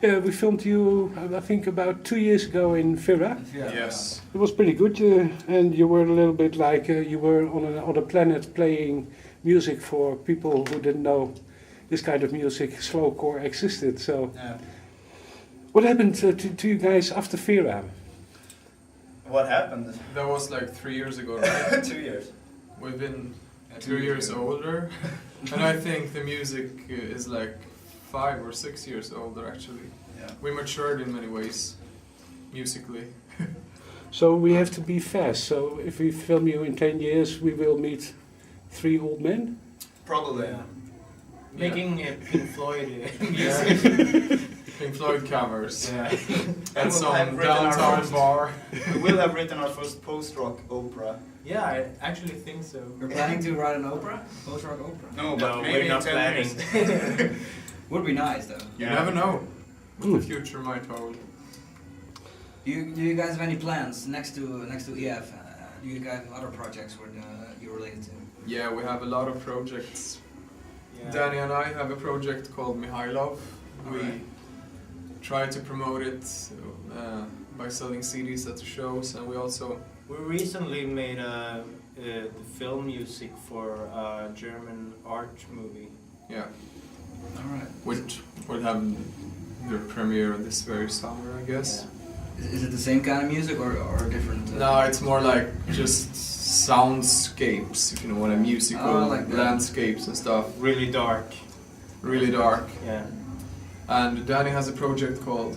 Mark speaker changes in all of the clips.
Speaker 1: Yeah, we filmed you, I think, about 2 years ago in Vira.
Speaker 2: Yes.
Speaker 1: It was pretty good, and you were a little bit like you were on another planet playing music for people who didn't know this kind of music, slowcore, existed. So, what happened to you guys after Vira?
Speaker 3: What happened?
Speaker 2: That was like 3 years ago, right?
Speaker 3: 2 years.
Speaker 2: We've been 2 years older, and I think the music is like 5 or 6 years older actually.
Speaker 3: Yeah.
Speaker 2: We matured in many ways, musically.
Speaker 1: So we have to be fast. So if we film you in 10 years, we will meet 3 old men?
Speaker 3: Probably.
Speaker 4: Yeah. Making Pink Floyd
Speaker 2: music. Pink Floyd covers.
Speaker 4: Yeah.
Speaker 2: At some downtown bar.
Speaker 3: We will have written our first post-rock opera.
Speaker 4: Yeah, I actually think so.
Speaker 5: You're planning to write an opera? Post-rock opera?
Speaker 3: No, but
Speaker 4: No,
Speaker 3: maybe
Speaker 4: we're not
Speaker 3: in 10
Speaker 4: planning.
Speaker 3: years.
Speaker 5: Would be nice though.
Speaker 2: You never know what the future might hold.
Speaker 5: Do you guys have any plans next to EF? Do you guys have other projects where you're related to?
Speaker 2: Yeah, we have a lot of projects.
Speaker 4: Yeah.
Speaker 2: Danny and I have a project called Mihailov. We
Speaker 5: Alright.
Speaker 2: try to promote it by selling CDs at the shows, and we also...
Speaker 4: We recently made the film music for a German art movie.
Speaker 2: Yeah.
Speaker 5: Alright.
Speaker 2: Which will have their premiere this very summer, I guess.
Speaker 5: Is it the same kind of music or different?
Speaker 2: No, it's more like just soundscapes, if you know what I mean, musical
Speaker 5: like that.
Speaker 2: landscapes and stuff.
Speaker 4: Really dark.
Speaker 2: Really dark.
Speaker 4: Yeah.
Speaker 2: And Danny has a project called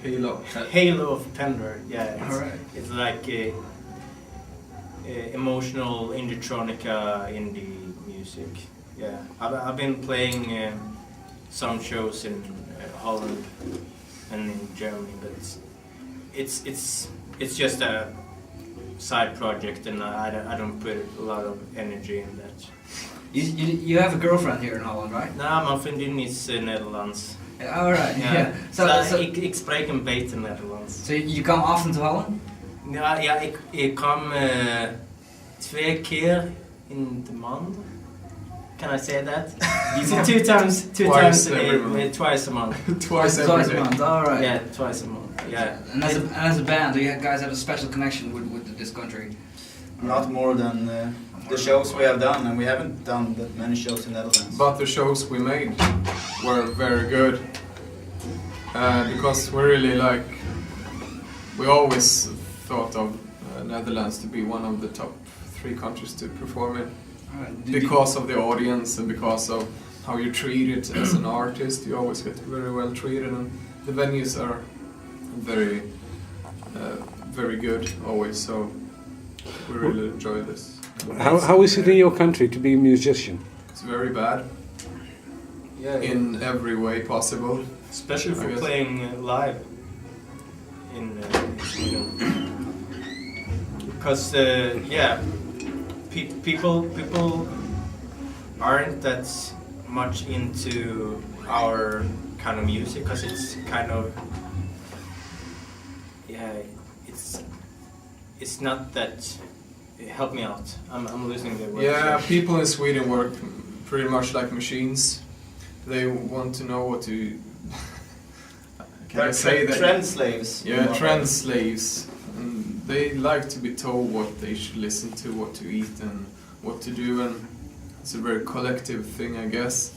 Speaker 2: Halo.
Speaker 4: Halo of Pendor. Yeah.
Speaker 5: Alright.
Speaker 4: It's like emotional indie-tronica indie music. Yeah. I've been playing some shows in Holland and in Germany, but it's just a side project, and I don't put a lot of energy in that.
Speaker 5: You have a girlfriend here in Holland, right?
Speaker 4: Nou, mijn vriendin is Nederlands.
Speaker 5: Alright, yeah.
Speaker 4: Ik spreek een beetje Nederlands.
Speaker 5: So you come often to Holland?
Speaker 4: Ja, ik kom 2 keer in de maand. Can I say that? two times
Speaker 2: Twice
Speaker 4: a
Speaker 2: every
Speaker 4: day,
Speaker 2: month.
Speaker 4: twice a month.
Speaker 2: Twice
Speaker 5: a
Speaker 2: every day.
Speaker 5: month, alright.
Speaker 4: Yeah, twice a month. Yeah.
Speaker 5: And as a band, do you guys have a special connection with this country?
Speaker 3: Not more than the shows we have done, and we haven't done that many shows in Netherlands.
Speaker 2: But the shows we made were very good. Because we really we always thought of Netherlands to be one of the top 3 countries to perform in.
Speaker 5: Alright.
Speaker 2: Because of the audience and because of how you're treated as an artist, you always get very well treated, and the venues are very, very good always. So we really enjoy this.
Speaker 1: How is it in your country to be a musician?
Speaker 2: It's very bad
Speaker 4: Yeah.
Speaker 2: in every way possible.
Speaker 4: Especially
Speaker 2: I
Speaker 4: for
Speaker 2: guess.
Speaker 4: playing live in Sweden. Because people aren't that much into our kind of music, because it's kind of it's not that. Help me out. I'm losing the words.
Speaker 2: Yeah, people in Sweden work pretty much like machines. They want to know what to. Can I say that?
Speaker 3: Trend slaves.
Speaker 2: Yeah, trend slaves. And they like to be told what they should listen to, what to eat, and what to do, and it's a very collective thing, I guess.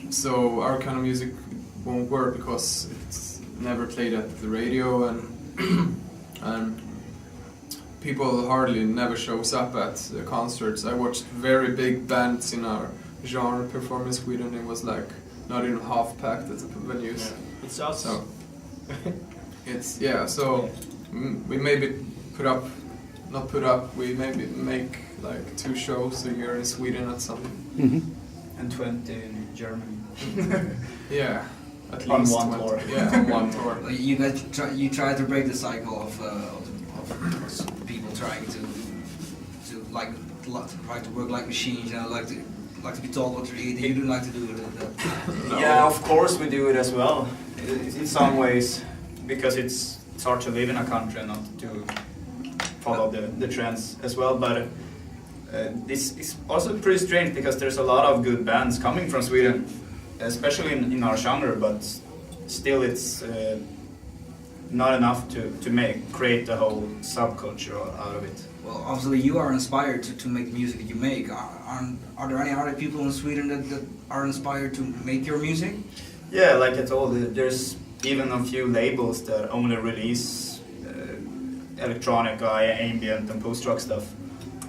Speaker 2: So our kind of music won't work because it's never played at the radio, and people hardly never shows up at the concerts. I watched very big bands in our genre perform in Sweden. It was like not even half packed at the venues.
Speaker 4: Yeah. It's also.
Speaker 2: So it's so we maybe we maybe make like 2 shows a year in Sweden at some.
Speaker 3: And 20 in Germany.
Speaker 2: Yeah, at
Speaker 3: On
Speaker 2: least
Speaker 3: one
Speaker 2: 20.
Speaker 3: tour.
Speaker 2: Yeah, on one tour.
Speaker 5: You guys try to break the cycle of people trying to try to work like machines, like to be told what to eat. You do like to do that.
Speaker 2: No.
Speaker 3: Yeah, of course we do it as well. In some ways, because it's hard to live in a country and not to follow the trends as well. But this is also pretty strange because there's a lot of good bands coming from Sweden, especially in our genre. But still it's not enough to create the whole subculture out of it.
Speaker 5: Well, obviously you are inspired to make the music that you make. Are there any other people in Sweden that are inspired to make your music?
Speaker 3: Yeah, like I told you, there's even a few labels that only release electronica, ambient and post-rock stuff.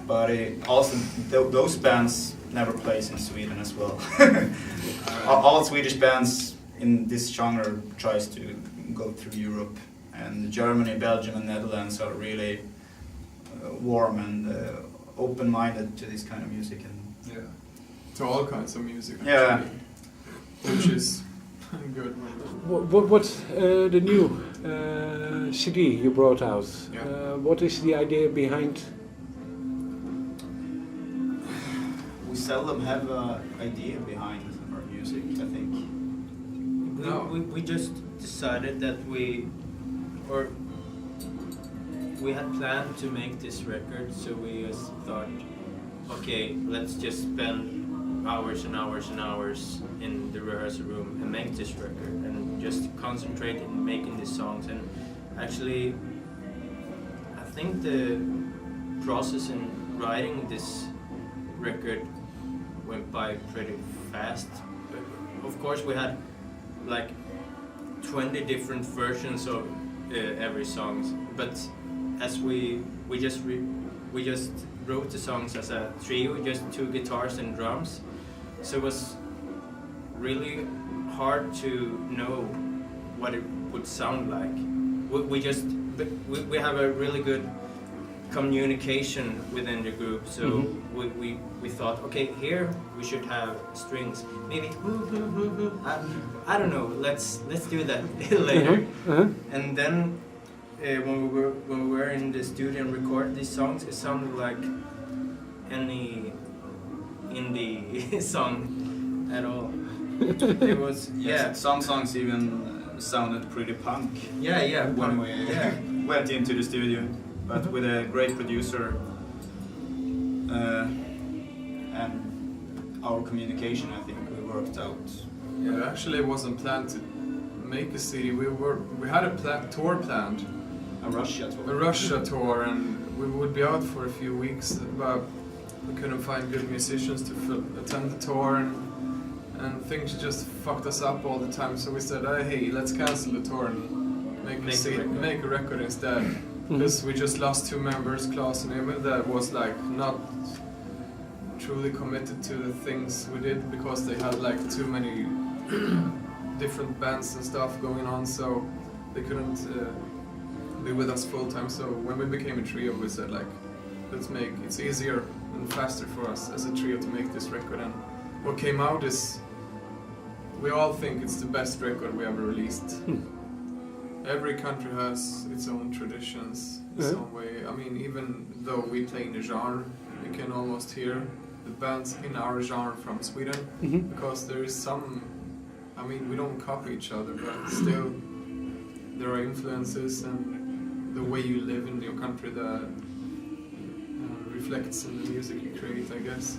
Speaker 3: But also those bands never plays in Sweden as well. All Swedish bands in this genre tries to go through Europe, and Germany, Belgium and Netherlands are really warm and open-minded to this kind of music. And
Speaker 5: Yeah.
Speaker 2: To all kinds of music,
Speaker 3: Yeah.
Speaker 2: actually, which is good.
Speaker 1: What's the new CD you brought out?
Speaker 2: Yeah.
Speaker 1: What is the idea behind?
Speaker 3: we seldom have an idea behind our music, I think.
Speaker 2: No.
Speaker 4: We just decided that we had planned to make this record, so we just thought, okay, let's just spend hours and hours and hours in the rehearsal room and make this record and just concentrate in making these songs. And actually, I think the process in writing this record went by pretty fast. But of course, we had like 20 different versions of every song, but as we just wrote the songs as a trio, just 2 guitars and drums, so it was really hard to know what it would sound like. We have a really good communication within the group, so we thought, okay, here we should have strings, maybe I don't know, let's do that later. And then when we were in the studio and recorded these songs, it sounded like any indie song at all. It was
Speaker 3: Some songs even sounded pretty punk. When we went into the studio, but with a great producer and our communication, I think we worked out.
Speaker 2: Yeah, actually, it wasn't planned to make a CD. We had a tour planned.
Speaker 3: A Russia tour.
Speaker 2: A Russia tour, and we would be out for a few weeks, but we couldn't find good musicians to attend the tour, and things just fucked us up all the time. So we said, hey, let's cancel the tour and make a record instead. Because we just lost 2 members, Klaus and Emil, that was like not truly committed to the things we did because they had like too many different bands and stuff going on, so they couldn't be with us full time. So when we became a trio, we said like, it's easier and faster for us as a trio to make this record. And what came out is, we all think it's the best record we ever released. Every country has its own traditions in some way. I mean, even though we play in a genre, you can almost hear the bands in our genre from Sweden, because there is some, I mean, we don't copy each other, but still there are influences and the way you live in your country that reflects in the music you create, I guess.